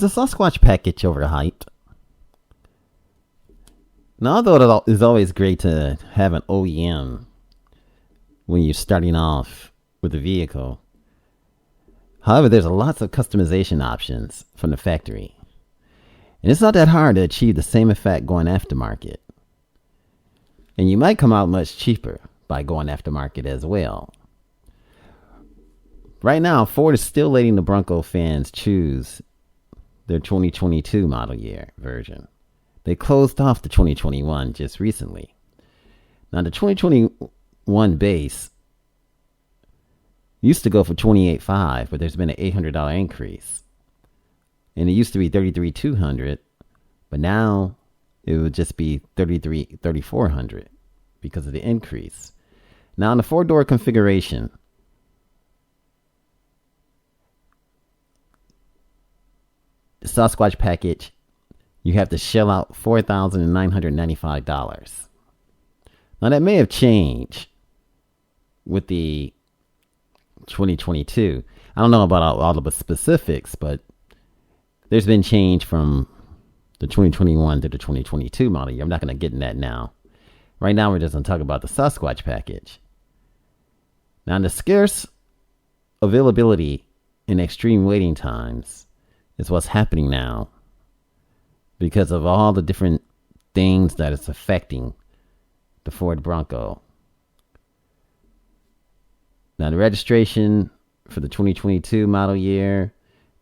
Is the Sasquatch package overhyped? Now, although it is always great to have an OEM when you're starting off with a vehicle, however, there's lots of customization options from the factory. And it's not that hard to achieve the same effect going aftermarket. And you might come out much cheaper by going aftermarket as well. Right now, Ford is still letting the Bronco fans choose their 2022 model year version. They closed off the 2021 just recently. Now, the 2021 base used to go for $28,500, but there's been an $800 increase. And it used to be $33,200, but now it would just be $34,00 because of the increase. Now, in the four-door configuration, the Sasquatch package, you have to shell out $4,995. Now, that may have changed with the 2022. I don't know about all of the specifics, but there's been change from the 2021 to the 2022 model year. I'm not going to get in that now. Right now, we're just going to talk about the Sasquatch package. Now, the scarce availability and extreme waiting times is what's happening now because of all the different things that it's affecting the Ford Bronco. Now, the registration for the 2022 model year,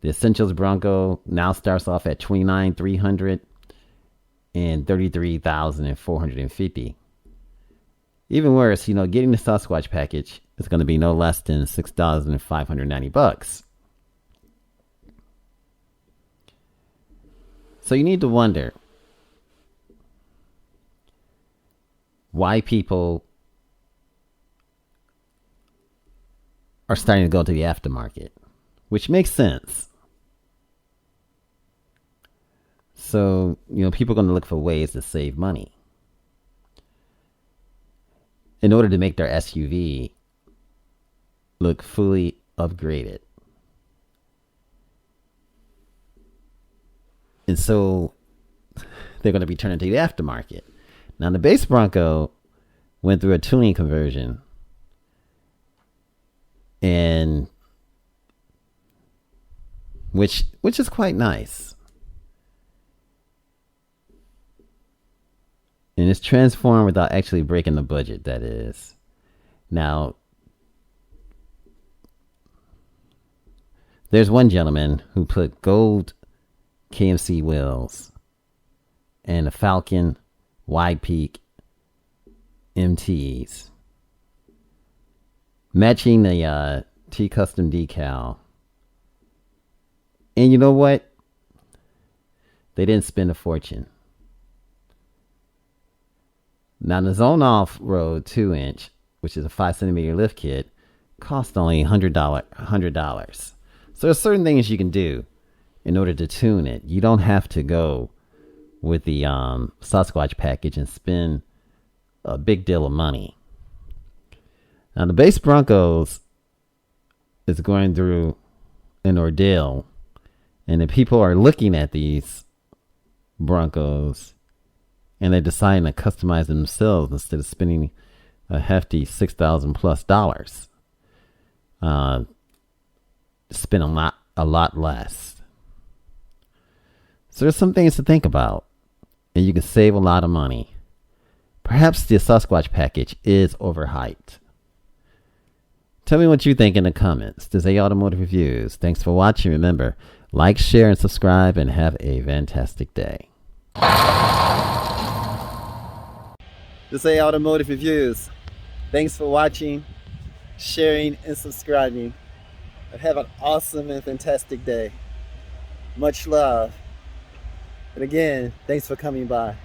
the Essentials Bronco now starts off at $29,300 and $33,450. Even worse, getting the Sasquatch package is going to be no less than $6,590. So you need to wonder why people are starting to go to the aftermarket, which makes sense. So, people are going to look for ways to save money in order to make their SUV look fully upgraded. And so they're going to be turning to the aftermarket. Now, the base Bronco went through a tuning conversion, and which is quite nice. And it's transformed without actually breaking the budget, that is. Now, there's one gentleman who put gold KMC wheels and a Falcon wide peak MTs, matching the T-Custom decal. And you know what? They didn't spend a fortune. Now, the Zone Off-Road 2-inch, which is a 5cm lift kit, cost only $100. So there's certain things you can do in order to tune it. You don't have to go with the Sasquatch package and spend a big deal of money. Now, the base Broncos is going through an ordeal, and the people are looking at these Broncos and they're deciding to customize themselves instead of spending a hefty $6,000+ spend a lot less. So there's some things to think about, and you can save a lot of money. Perhaps the Sasquatch package is overhyped. Tell me what you think in the comments. This is A Automotive Reviews. Thanks for watching. Remember, like, share, and subscribe, and have a fantastic day. This is A Automotive Reviews. Thanks for watching, sharing, and subscribing. And have an awesome and fantastic day. Much love. And again, thanks for coming by.